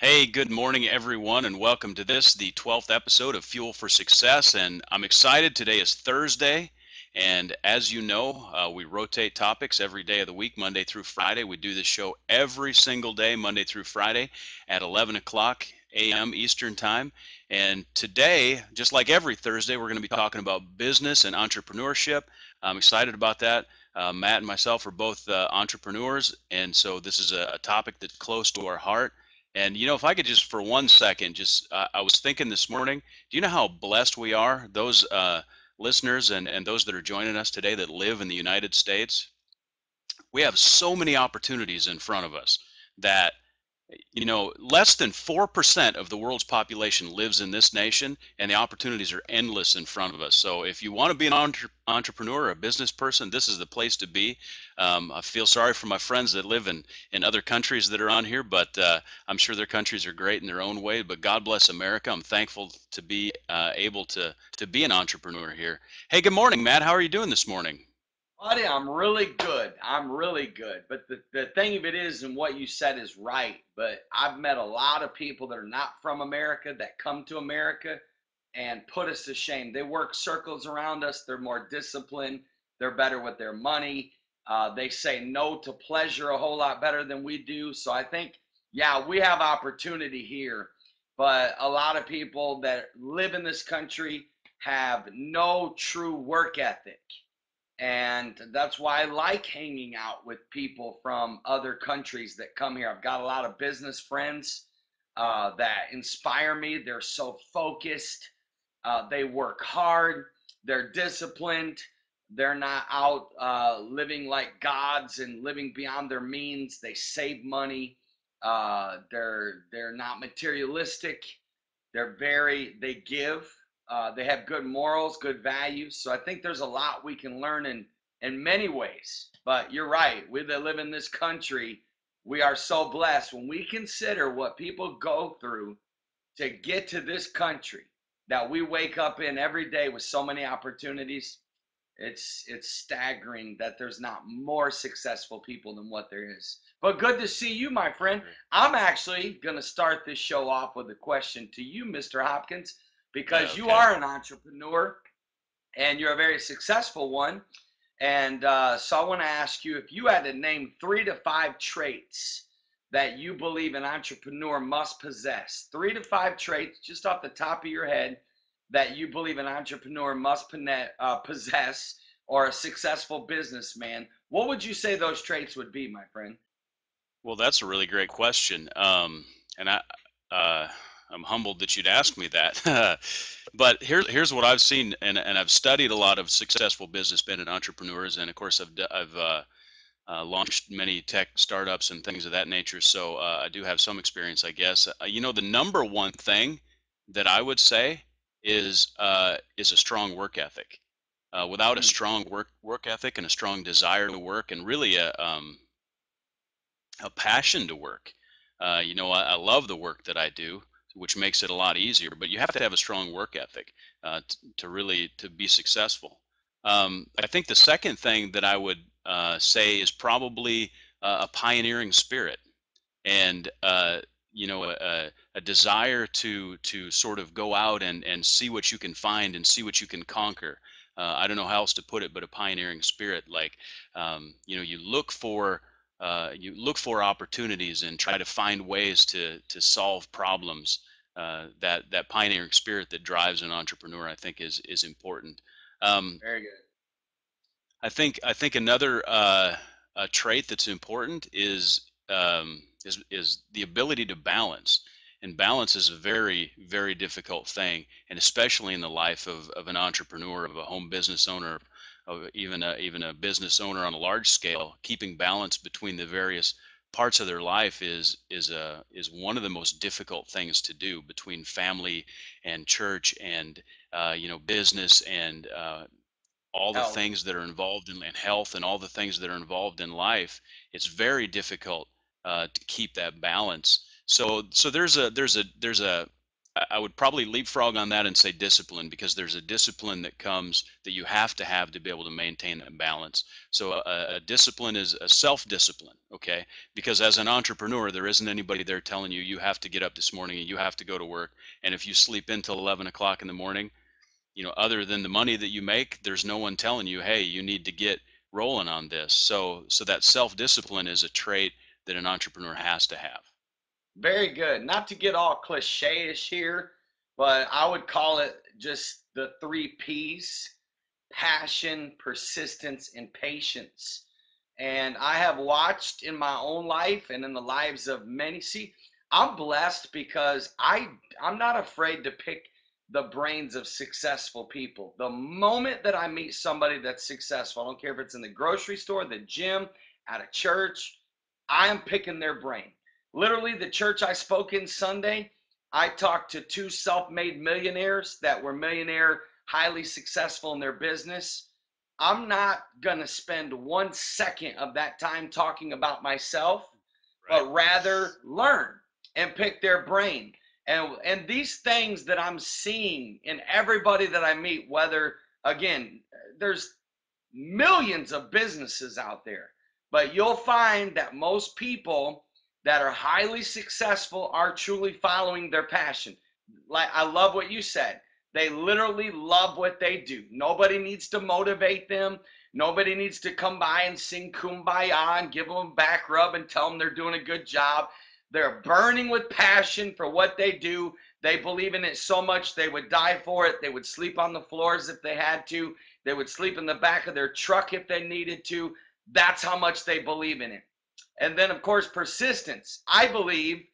Hey, good morning, everyone, and welcome to the 12th episode of Fuel for Success. And I'm excited. Today is Thursday. And as you know, we rotate topics every day of the week, Monday through Friday. We do this show every single day, Monday through Friday at 11 o'clock a.m. Eastern Time. And today, just like every Thursday, we're going to be talking about business and entrepreneurship. I'm excited about that. Matt and myself are both entrepreneurs, and so this is a topic that's close to our heart. And if I could just for 1 second, I was thinking this morning, do you know how blessed we are, those listeners and those that are joining us today that live in the United States? We have so many opportunities in front of us that less than 4% of the world's population lives in this nation, and the opportunities are endless in front of us. So if you want to be an entrepreneur or a business person, this is the place to be. I feel sorry for my friends that live in other countries that are on here, but I'm sure their countries are great in their own way. But God bless America. I'm thankful to be able to be an entrepreneur here. Hey, good morning, Matt. How are you doing this morning? Buddy, I'm really good. I'm really good. But the thing of it is, and what you said is right, but I've met a lot of people that are not from America that come to America and put us to shame. They work circles around us. They're more disciplined. They're better with their money. They say no to pleasure a whole lot better than we do. So I think, yeah, we have opportunity here. But a lot of people that live in this country have no true work ethic, and that's why I like hanging out with people from other countries that come here. I've got a lot of business friends that inspire me. They're so focused. They work hard. They're disciplined. They're not out living like gods and living beyond their means. They save money. They're not materialistic. They give. They have good morals, good values. So I think there's a lot we can learn in many ways. But you're right. We that live in this country, we are so blessed when we consider what people go through to get to this country that we wake up in every day with so many opportunities. It's staggering that there's not more successful people than what there is. But good to see you, my I friend. agree. I'm actually going to start this show off with a question to you, Mr. Hopkins, because you Okay. are an entrepreneur and you're a very successful one. And so I want to ask you, if you had to name 3 to 5 traits that you believe an entrepreneur must possess, 3 to 5 traits just off the top of your head that you believe an entrepreneur must possess, or a successful businessman, what would you say those traits would be, my friend? Well, that's a really great question. And uh, I'm humbled that you'd ask me that. But here's what I've seen, and I've studied a lot of successful businessmen and entrepreneurs, and of course I've launched many tech startups and things of that nature. So I do have some experience, I guess. The number one thing that I would say is a strong work ethic. Without a Hmm. strong work ethic and a strong desire to work, and really a passion to work. I love the work that I do, which makes it a lot easier. But you have to have a strong work ethic to really to be successful. I think the second thing that I would say is probably a pioneering spirit, and a desire to sort of go out and see what you can find and see what you can conquer. I don't know how else to put it, but a pioneering spirit. Like you look for opportunities and try to find ways to solve problems. That pioneering spirit that drives an entrepreneur, I think, is important. Um, Very good. I think another a trait that's important is the ability to balance. And balance is a very, very difficult thing, and especially in the life of an entrepreneur, of a home business owner, of even a business owner on a large scale. Keeping balance between the various parts of their life is one of the most difficult things to do, between family and church and business and all the Health. things that are involved in health and all the things that are involved in life. It's very difficult to keep that balance. So there's a I would probably leapfrog on that and say discipline, because there's a discipline that comes that you have to be able to maintain that balance. So a discipline is a self-discipline, okay? Because as an entrepreneur, there isn't anybody there telling you you have to get up this morning and you have to go to work. And if you sleep until 11 o'clock in the morning, other than the money that you make, there's no one telling you, hey, you need to get rolling on this. So that self-discipline is a trait that an entrepreneur has to have. Very good. Not to get all cliche-ish here, but I would call it just the three P's: passion, persistence, and patience. And I have watched in my own life and in the lives of many. See, I'm blessed because I'm not afraid to pick the brains of successful people. The moment that I meet somebody that's successful, I don't care if it's in the grocery store, the gym, at a church, I am picking their brain. Literally, the church I spoke in Sunday, I talked to two self-made millionaires that were millionaire, highly successful in their business. I'm not going to spend 1 second of that time talking about myself, Right. but rather learn and pick their brain. And these things that I'm seeing in everybody that I meet, whether, again, there's millions of businesses out there, but you'll find that most people that are highly successful are truly following their passion. Like, I love what you said. They literally love what they do. Nobody needs to motivate them. Nobody needs to come by and sing kumbaya and give them a back rub and tell them they're doing a good job. They're burning with passion for what they do. They believe in it so much they would die for it. They would sleep on the floors if they had to. They would sleep in the back of their truck if they needed to. That's how much they believe in it. And then, of course, persistence. I believe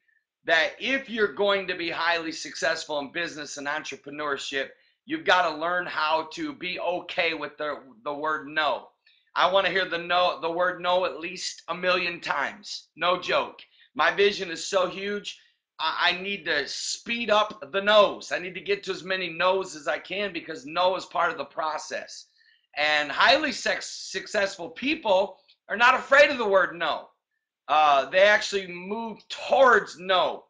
that if you're going to be highly successful in business and entrepreneurship, you've got to learn how to be okay with the word no. I want to hear the word no at least a million times. No joke. My vision is so huge. I need to speed up the no's. I need to get to as many no's as I can because no is part of the process. And highly successful people are not afraid of the word no. They actually move towards no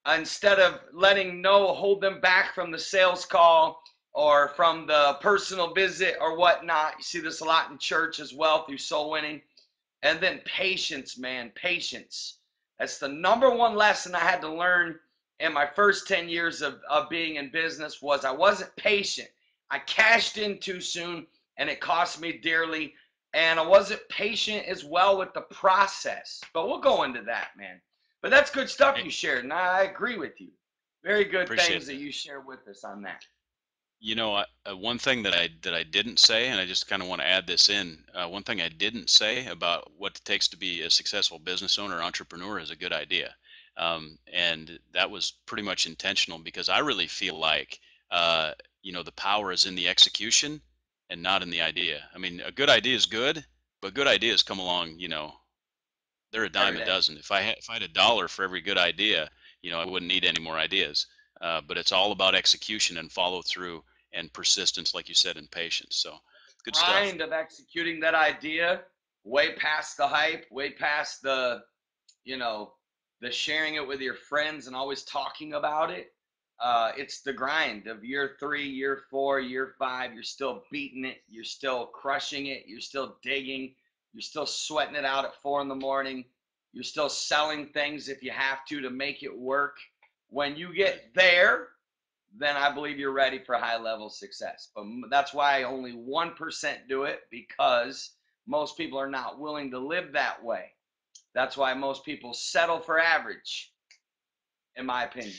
instead of letting no hold them back from the sales call or from the personal visit or whatnot. You see this a lot in church as well through soul winning. And then patience, man, patience. That's the number one lesson I had to learn in my first 10 years of being in business was I wasn't patient. I cashed in too soon and it cost me dearly. And I wasn't patient as well with the process. But we'll go into that, man. But that's good stuff Hey, you shared, and I agree with you. Very good appreciate things that that. you share with us on that. One thing that I didn't say, and I just kind of want to add this in. One thing I didn't say about what it takes to be a successful business owner, entrepreneur, is a good idea, and that was pretty much intentional because I really feel like uh, the power is in the execution and not in the idea. I mean, a good idea is good, but good ideas come along. They're a dime Every a day. dozen. If I had a dollar for every good idea, I wouldn't need any more ideas. But it's all about execution and follow through and persistence, like you said, and patience. So good stuff. Grind of executing that idea way past the hype, way past you know, the sharing it with your friends and always talking about it. It's the grind of year 3, year 4, year 5. You're still beating it. You're still crushing it. You're still digging. You're still sweating it out at 4 in the morning. You're still selling things if you have to make it work. When you Right. get there, then I believe you're ready for high level success. But that's why only 1% do it because most people are not willing to live that way. That's why most people settle for average, in my opinion.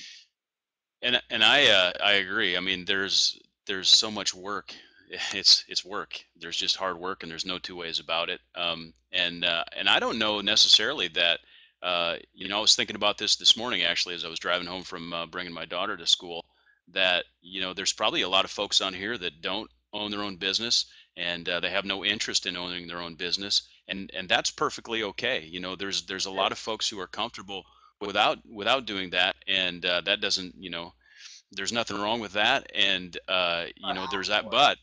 And I agree. I mean, there's so much work. It's work. There's just hard work, and there's no two ways about it. And I don't know necessarily that. I was thinking about this morning actually as I was driving home from bringing my daughter to school. That there's probably a lot of folks on here that don't own their own business, and they have no interest in owning their own business, and that's perfectly okay. There's a lot of Yes. folks who are comfortable without doing that, and that doesn't there's nothing wrong with that. And But there's ask that for it. but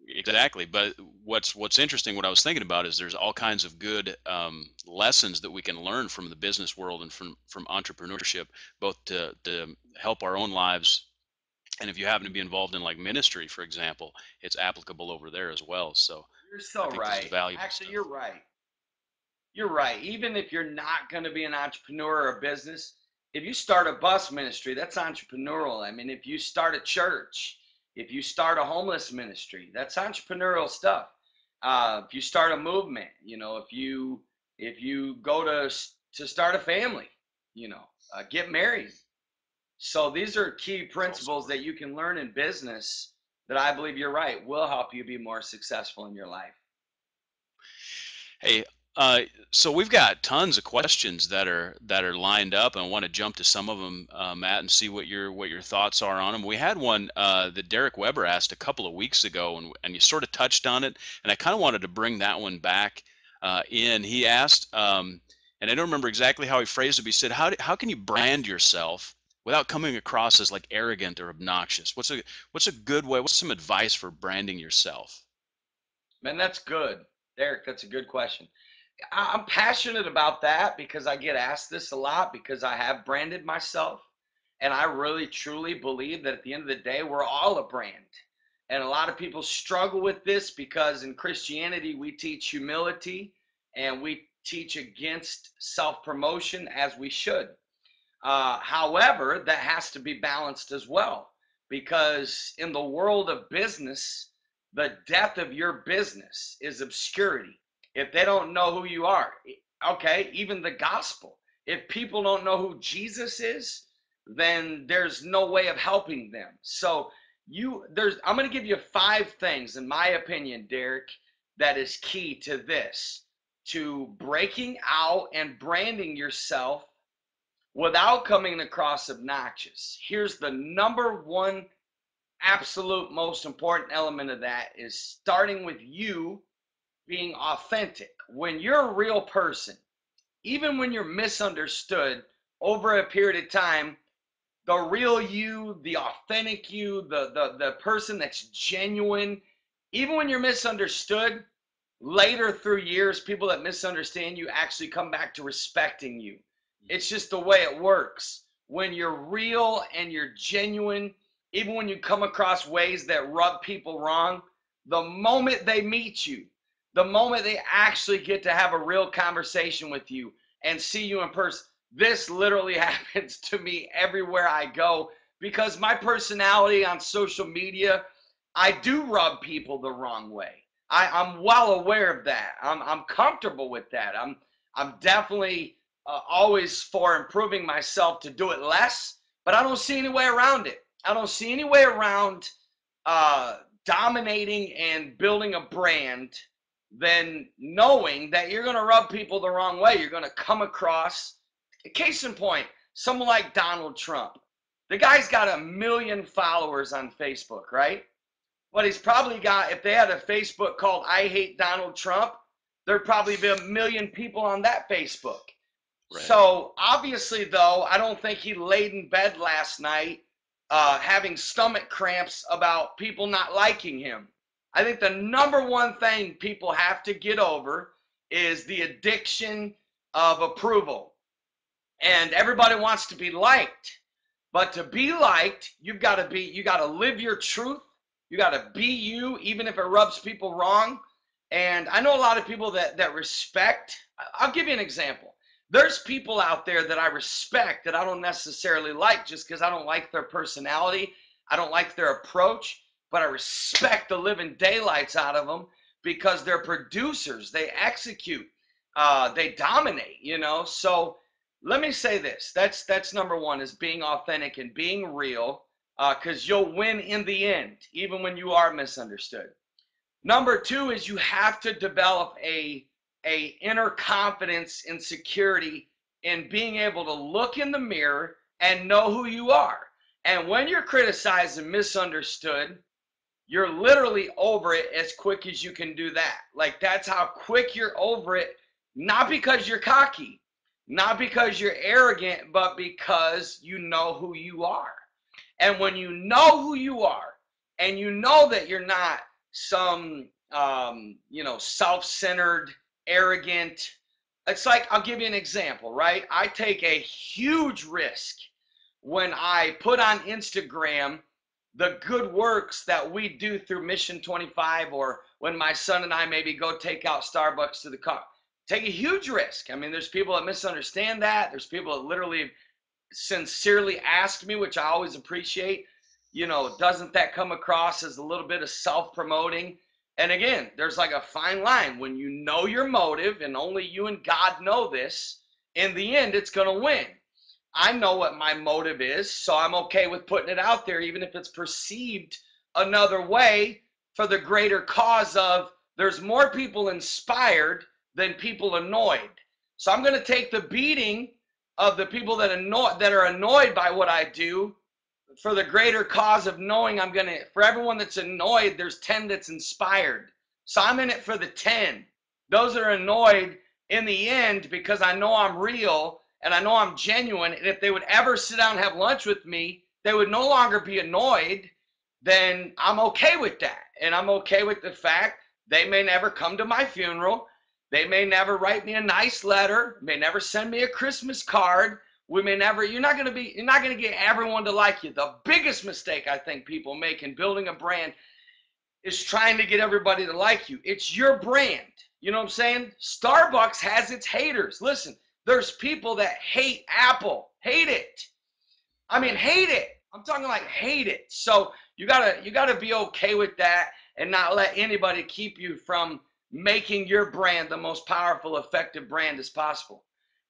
Exactly. But what's interesting, what I was thinking about is there's all kinds of good lessons that we can learn from the business world and from entrepreneurship, both to help our own lives. And if you happen to be involved in like ministry, for example, it's applicable over there as well. So You're I so think this is right. valuable Actually, stuff. you're right. You're right. Even if you're not going to be an entrepreneur or a business, if you start a bus ministry, that's entrepreneurial. I mean, if you start a church, if you start a homeless ministry, that's entrepreneurial stuff. If you start a movement, if you go to start a family, get married. So these are key It's all principles support. that you can learn in business that I believe you're right will help you be more successful in your life. Hey, uh, so we've got tons of questions that are lined up, and I want to jump to some of them, Matt, and see what your thoughts are on them. We had one that Derek Weber asked a couple of weeks ago, and you sort of touched on it, and I kind of wanted to bring that one back in. He asked, and I don't remember exactly how he phrased it, but he said, "How can you brand yourself without coming across as like arrogant or obnoxious? What's a good way? What's some advice for branding yourself?" Man, that's good. Derek, that's a good question. I'm passionate about that because I get asked this a lot because I have branded myself. And I really truly believe that at the end of the day, we're all a brand. And a lot of people struggle with this because in Christianity, we teach humility and we teach against self promotion as we should. However, that has to be balanced as well because in the world of business, the death of your business is obscurity. If they don't know who you are, okay, even the gospel, if people don't know who Jesus is, then there's no way of helping them. So I'm going to give you 5 things in my opinion, Derek, that is key to this, to breaking out and branding yourself without coming across obnoxious. Here's the number one absolute most important element of that is starting with you being authentic. When you're a real person, even when you're misunderstood over a period of time, the real you, the authentic you, the person that's genuine, even when you're misunderstood, later through years, people that misunderstand you actually come back to respecting you. It's just the way it works. When you're real and you're genuine, even when you come across ways that rub people wrong, the moment they meet you, the moment they actually get to have a real conversation with you and see you in person, this literally happens to me everywhere I go because my personality on social media, I do rub people the wrong way. I'm well aware of that. I'm comfortable with that. I'm definitely always for improving myself to do it less, but I don't see any way around it. I don't see any way around dominating and building a brand than knowing that you're going to rub people the wrong way. You're going to come across, case in point, someone like Donald Trump. The guy's got 1 million followers on Facebook, right? But he's probably got, if they had a Facebook called I Hate Donald Trump, there'd probably be 1 million people on that Facebook. Right. So obviously, though, I don't think he laid in bed last night having stomach cramps about people not liking him. I think the number one thing people have to get over is the addiction of approval. And everybody wants to be liked. But to be liked, you got to live your truth. You got to be you, even if it rubs people wrong. And I know a lot of people that respect. I'll give you an example. There's people out there that I respect that I don't necessarily like just because I don't like their personality. I don't like their approach, but I respect the living daylights out of them because they're producers. They execute. They dominate. So let me say this. That's number one is being authentic and being real because you'll win in the end, even when you are misunderstood. Number two is you have to develop a inner confidence and security in being able to look in the mirror and know who you are. And when you're criticized and misunderstood, you're literally over it as quick as you can do that. Like that's how quick you're over it, not because you're cocky, not because you're arrogant, but because you know who you are. And when you know who you are and you know that you're not some, self-centered, arrogant. It's like, I'll give you an example, right? I take a huge risk when I put on Instagram the good works that we do through Mission 25, or when my son and I maybe go take out Starbucks to the car. Take a huge risk. I mean, there's people that misunderstand that. There's people that literally sincerely ask me, which I always appreciate, doesn't that come across as a little bit of self-promoting? And again, there's like a fine line when you know your motive, and only you and God know this. In the end, it's going to win. I know what my motive is, so I'm okay with putting it out there, even if it's perceived another way, for the greater cause of there's more people inspired than people annoyed. So I'm going to take the beating of the people that are annoyed by what I do, for the greater cause of knowing for everyone that's annoyed, there's 10 that's inspired. So I'm in it for the 10. Those that are annoyed, in the end, because I know I'm real and I know I'm genuine, and if they would ever sit down and have lunch with me, they would no longer be annoyed. Then I'm okay with that. And I'm okay with the fact they may never come to my funeral. They may never write me a nice letter, may never send me a Christmas card. You're not going to get everyone to like you. The biggest mistake I think people make in building a brand is trying to get everybody to like you. It's your brand. You know what I'm saying? Starbucks has its haters. Listen, there's people that hate Apple, hate it. I mean, hate it. I'm talking like hate it. So you gotta be okay with that, and not let anybody keep you from making your brand the most powerful, effective brand as possible.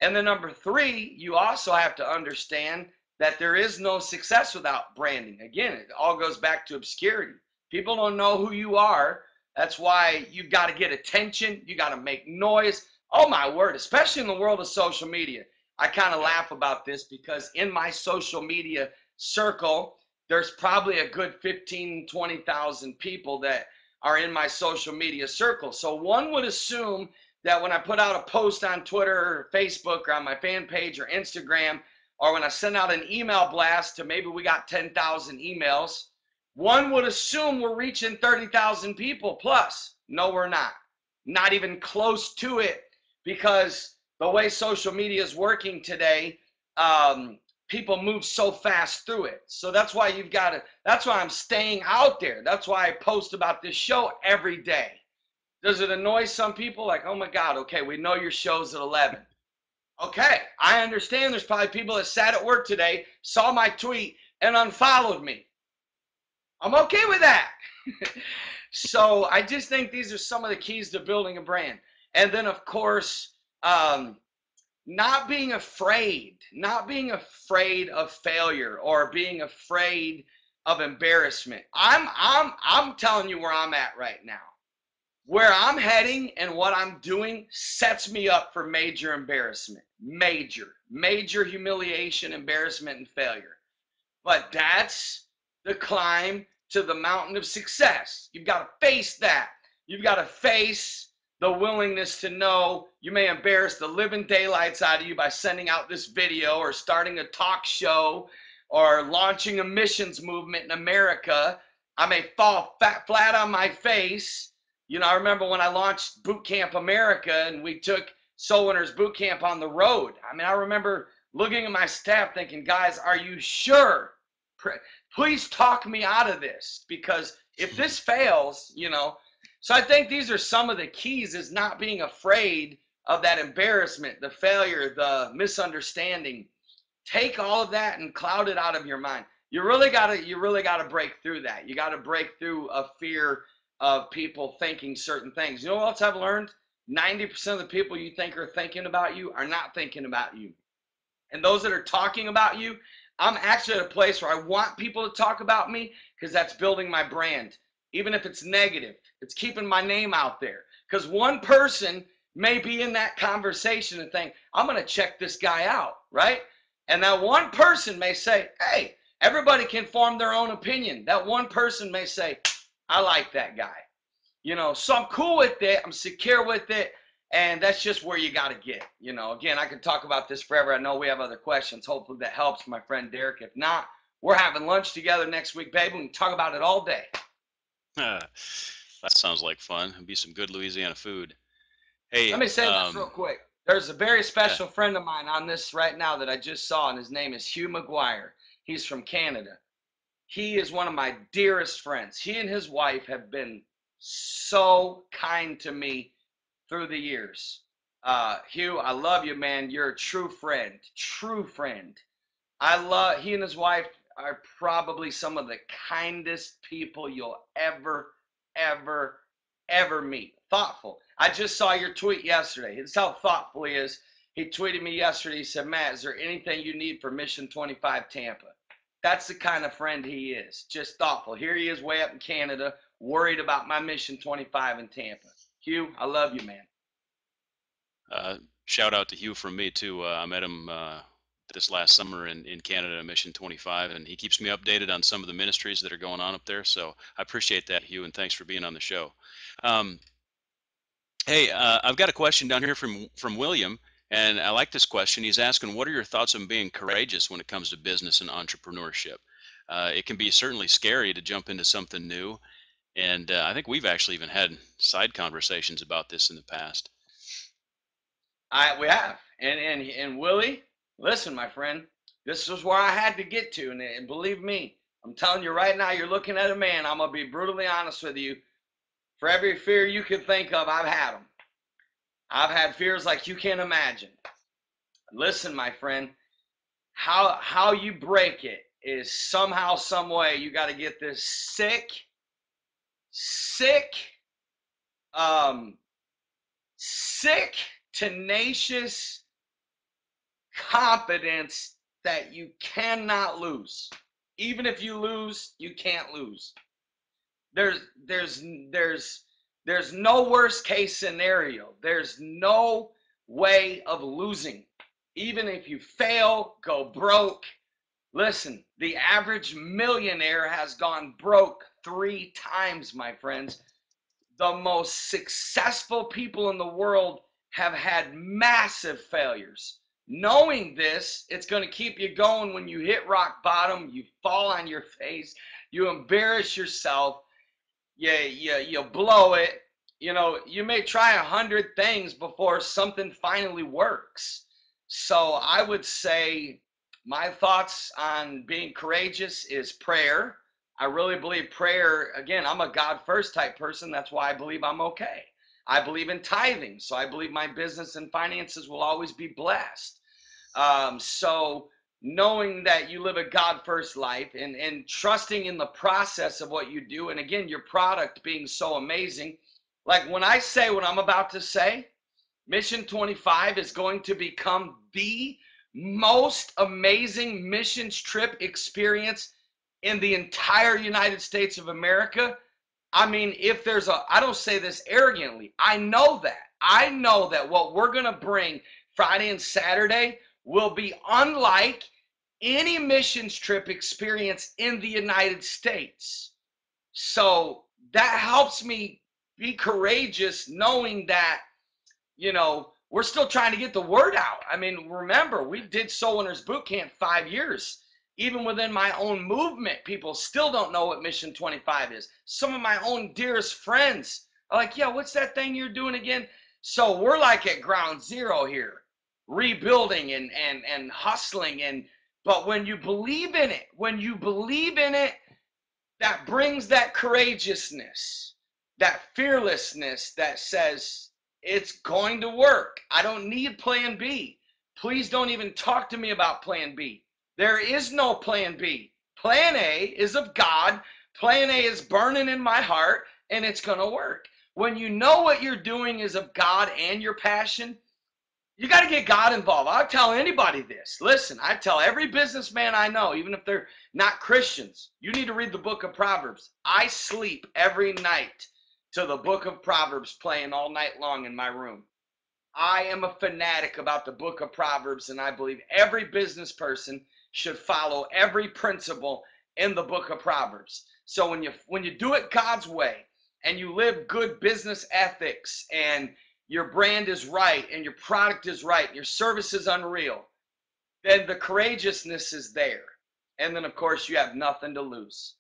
And then number 3, you also have to understand that there is no success without branding. Again, it all goes back to obscurity. People don't know who you are. That's why you've got to get attention. You got to make noise. Oh my word, especially in the world of social media. I kind of laugh about this because in my social media circle, there's probably a good 15, 20,000 people that are in my social media circle. So one would assume that when I put out a post on Twitter or Facebook or on my fan page or Instagram, or when I send out an email blast to, maybe we got 10,000 emails, one would assume we're reaching 30,000 people plus. No, we're not. Not even close to it, because the way social media is working today, people move so fast through it. So that's why that's why I'm staying out there. That's why I post about this show every day. Does it annoy some people? Like, oh my God, okay, we know your show's at 11. Okay, I understand there's probably people that sat at work today, saw my tweet, and unfollowed me. I'm okay with that. So I just think these are some of the keys to building a brand. And then, of course, not being afraid of failure, or being afraid of embarrassment. I'm telling you where I'm at right now. Where I'm heading and what I'm doing sets me up for major embarrassment, major humiliation, embarrassment, and failure. But that's the climb to the mountain of success. You've got to face that. You've got to face the willingness to know you may embarrass the living daylights out of you by sending out this video, or starting a talk show, or launching a missions movement in America. I may fall flat on my face. I remember when I launched Boot Camp America and we took Soul Winners Boot Camp on the road. I mean, I remember looking at my staff thinking, guys, are you sure? Please talk me out of this, because if this fails, So I think these are some of the keys, is not being afraid of that embarrassment, the failure, the misunderstanding. Take all of that and cloud it out of your mind. You really gotta break through that. You gotta break through a fear of people thinking certain things. You know what else I've learned? 90% of the people you think are thinking about you are not thinking about you. And those that are talking about you, I'm actually at a place where I want people to talk about me, because that's building my brand. Even if it's negative, it's keeping my name out there. Because one person may be in that conversation and think, I'm going to check this guy out, right? And that one person may say, hey, everybody can form their own opinion. That one person may say, I like that guy. So I'm cool with it. I'm secure with it. And that's just where you got to get. Again, I could talk about this forever. I know we have other questions. Hopefully that helps, my friend Derek. If not, we're having lunch together next week, baby. We can talk about it all day. That sounds like fun. It'd be some good Louisiana food. Hey, Let me say this real quick. There's a very yeah. special friend of mine on this right now that I just saw, and his name is Hugh McGuire. He's from Canada. He is one of my dearest friends. He and his wife have been so kind to me through the years. Hugh, I love you, man. You're a true friend. True friend. He and his wife are probably some of the kindest people you'll ever, ever meet. Thoughtful. I just saw your tweet yesterday. It's how thoughtful he is. He tweeted me yesterday. He said, Matt, is there anything you need for Mission 25 Tampa? That's the kind of friend he is. Just thoughtful. Here he is way up in Canada, worried about my Mission 25 in Tampa. Hugh, I love you, man. Shout out to Hugh from me too. I met him this last summer in Canada, Mission 25, and he keeps me updated on some of the ministries that are going on up there. So I appreciate that, Hugh, and thanks for being on the show. Um, hey, I've got a question down here from William, and I like this question. He's asking, "What are your thoughts on being courageous when it comes to business and entrepreneurship? It can be certainly scary to jump into something new, and I think we've actually even had side conversations about this in the past." We have. And Willie, listen, my friend, this is where I had to get to. And believe me, I'm telling you right now, you're looking at a man. I'm going to be brutally honest with you. For every fear you can think of, I've had them. I've had fears like you can't imagine. Listen, my friend, how you break it is somehow, some way, you got to get this sick, um, sick, tenacious confidence that you cannot lose. Even if you lose, you can't lose. There's there's there's there's no worst case scenario. There's no way of losing. Even if you fail, go broke. Listen, the average millionaire has gone broke 3 times, my friends. The most successful people in the world have had massive failures. Knowing this, it's going to keep you going when you hit rock bottom, you fall on your face, you embarrass yourself, you blow it. You know, you may try 100 things before something finally works. So I would say my thoughts on being courageous is prayer. I really believe prayer, again, I'm a God first type person. That's why I believe I'm okay. I believe in tithing. So I believe my business and finances will always be blessed. So knowing that you live a God first life and trusting in the process of what you do. And again, your product being so amazing. Like when I say what I'm about to say, Mission 25 is going to become the most amazing missions trip experience in the entire United States of America. I mean, if there's I don't say this arrogantly. I know that. I know that what we're going to bring Friday and Saturday will be unlike any missions trip experience in the United States. So that helps me be courageous knowing that, we're still trying to get the word out. I mean, remember, we did Soul Winners Boot Camp 5 years. Even within my own movement, people still don't know what Mission 25 is. Some of my own dearest friends are like, yeah, what's that thing you're doing again? So we're like at ground zero here, rebuilding and hustling. But when you believe in it, that brings that courageousness, that fearlessness that says it's going to work. I don't need plan B. Please don't even talk to me about plan B. There is no plan B. Plan A is of God. Plan A is burning in my heart, and it's going to work. When you know what you're doing is of God and your passion, you got to get God involved. I'll tell anybody this. Listen, I tell every businessman I know, even if they're not Christians, you need to read the book of Proverbs. I sleep every night to the book of Proverbs playing all night long in my room. I am a fanatic about the book of Proverbs, and I believe every business person should follow every principle in the book of Proverbs. So when you do it God's way and you live good business ethics and your brand is right and your product is right, your service is unreal, then the courageousness is there. And then, of course, you have nothing to lose.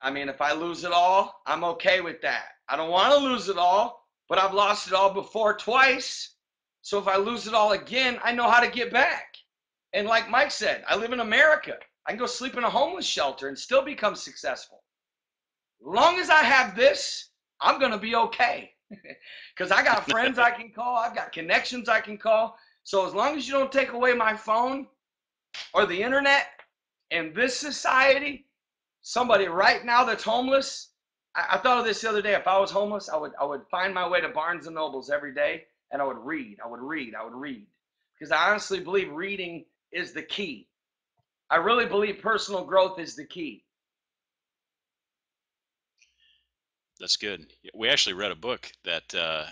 I mean, if I lose it all, I'm okay with that. I don't want to lose it all, but I've lost it all before twice. So if I lose it all again, I know how to get back. And like Mike said, I live in America. I can go sleep in a homeless shelter and still become successful. As long as I have this, I'm going to be okay. Because I got friends I can call, I've got connections I can call. So as long as you don't take away my phone or the internet in this society, somebody right now that's homeless, I thought of this the other day. If I was homeless, I would find my way to Barnes and Nobles every day, and I would read. Because I honestly believe reading is the key. I really believe personal growth is the key. That's good. We actually read a book that the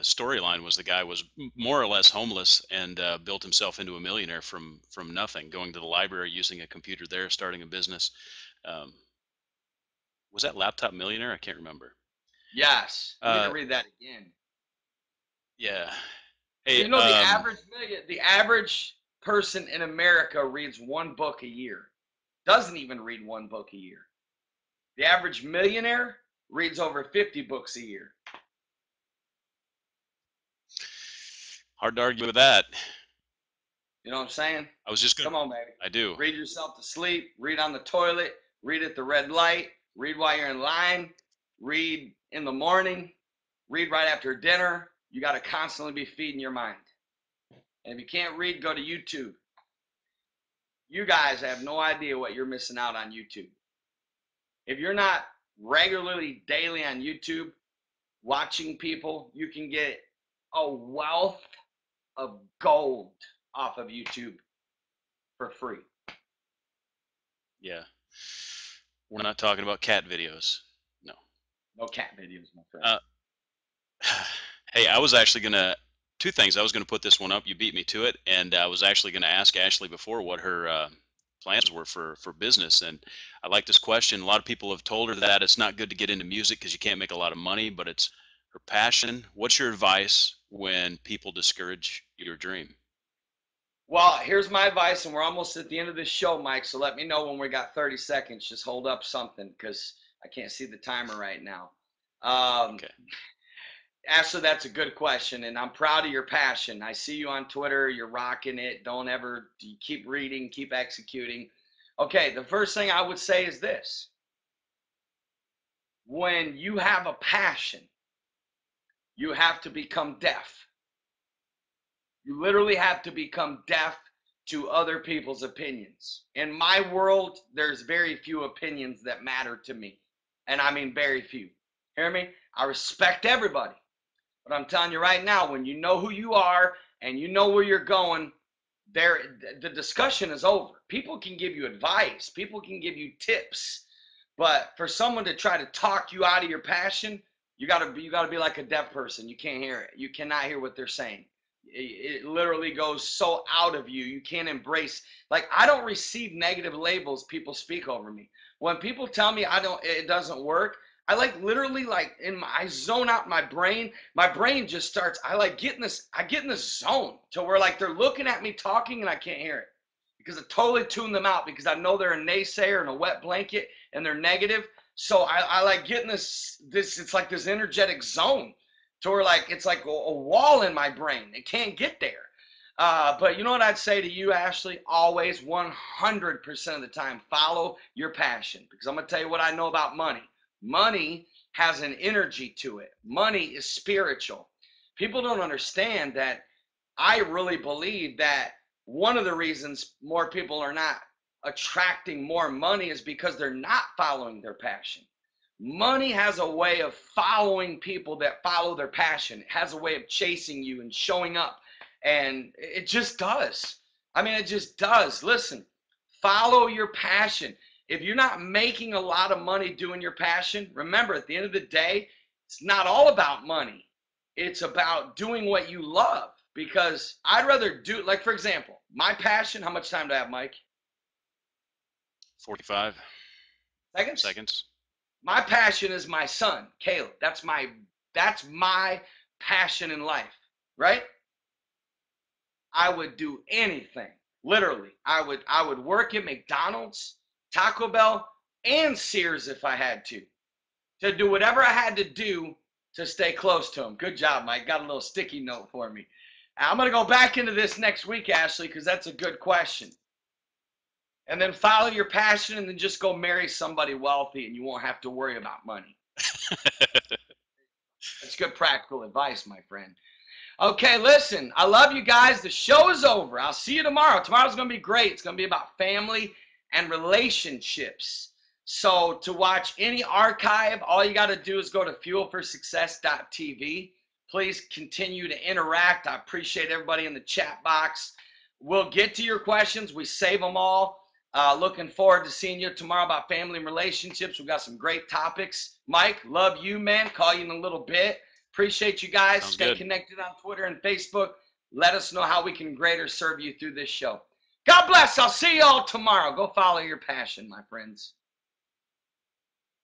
storyline was the guy was more or less homeless and built himself into a millionaire from nothing, going to the library, using a computer there, starting a business. Um, was that Laptop Millionaire? I can't remember. Yes, you need to Uh, read that again. yeah. So Hey, you know the average person in America reads one book a year. Doesn't even read one book a year. The average millionaire reads over 50 books a year. hard to argue with that. You know what I'm saying? I was just Come gonna. on, baby. I do. Read yourself to sleep. Read on the toilet. Read at the red light. Read while you're in line. Read in the morning. Read right after dinner. You got to constantly be feeding your mind. And if you can't read, go to YouTube. You guys have no idea what you're missing out on YouTube. If you're not regularly daily on YouTube watching people, you can get a wealth of gold off of YouTube for free. Yeah. We're not talking about cat videos. No. No cat videos, my friend. Uh, hey, I was actually gonna two things. I was gonna put this one up. You beat me to it, and I was actually gonna ask Ashley before what her plans were for business. And I like this question. A lot of people have told her that it's not good to get into music because you can't make a lot of money, but it's her passion. What's your advice when people discourage your dream? Well, here's my advice, and we're almost at the end of this show, Mike. So let me know when we got 30 seconds. Just hold up something because I can't see the timer right now. Okay. Ashley, that's a good question, and I'm proud of your passion. I see you on Twitter. You're rocking it. Don't ever you keep reading, keep executing. Okay, the first thing I would say is this. When you have a passion, you have to become deaf. You literally have to become deaf to other people's opinions. In my world, there's very few opinions that matter to me. And I mean very few. Hear me? I respect everybody. But I'm telling you right now, when you know who you are and you know where you're going, the discussion is over. People can give you advice, people can give you tips, but for someone to try to talk you out of your passion, you gotta be like a deaf person. You can't hear it. You cannot hear what they're saying. It literally goes so out of you. You can't embrace. Like I don't receive negative labels. People speak over me. When people tell me it doesn't work. I like literally like I zone out my brain. My brain just starts. I get in this zone to where like they're looking at me talking and I can't hear it because I totally tune them out because I know they're a naysayer and a wet blanket and they're negative. So I like getting this it's like this energetic zone to where like it's like a wall in my brain. It can't get there. But you know what I'd say to you, Ashley? Always 100% of the time, follow your passion because I'm going to tell you what I know about money. Money has an energy to it. Money is spiritual. People don't understand that I really believe that one of the reasons more people are not attracting more money is because they're not following their passion. Money has a way of following people that follow their passion. It has a way of chasing you and showing up. And it just does. I mean, it just does. Listen, follow your passion. If you're not making a lot of money doing your passion, remember at the end of the day, it's not all about money. It's about doing what you love because I'd rather do, like, for example, my passion. How much time do I have, Mike? 45 Seconds? seconds. My passion is my son, Caleb. That's my passion in life, right? I would do anything. Literally. I would work at McDonald's, Taco Bell, and Sears if I had to do whatever I had to do to stay close to him. Good job, Mike. Got a little sticky note for me. I'm going to go back into this next week, Ashley, because that's a good question. And then follow your passion and then just go marry somebody wealthy and you won't have to worry about money. That's good practical advice, my friend. Okay, listen, I love you guys. The show is over. I'll see you tomorrow. Tomorrow's going to be great. It's going to be about family and relationships. So to watch any archive, all you got to do is go to fuelforsuccess.tv. Please continue to interact. I appreciate everybody in the chat box. We'll get to your questions. We save them all. Looking forward to seeing you tomorrow about family and relationships. We've got some great topics. Mike, love you, man. Call you in a little bit. Appreciate you guys. Sounds Stay good. connected on Twitter and Facebook. Let us know how we can greater serve you through this show. God bless. I'll see you all tomorrow. Go follow your passion, my friends.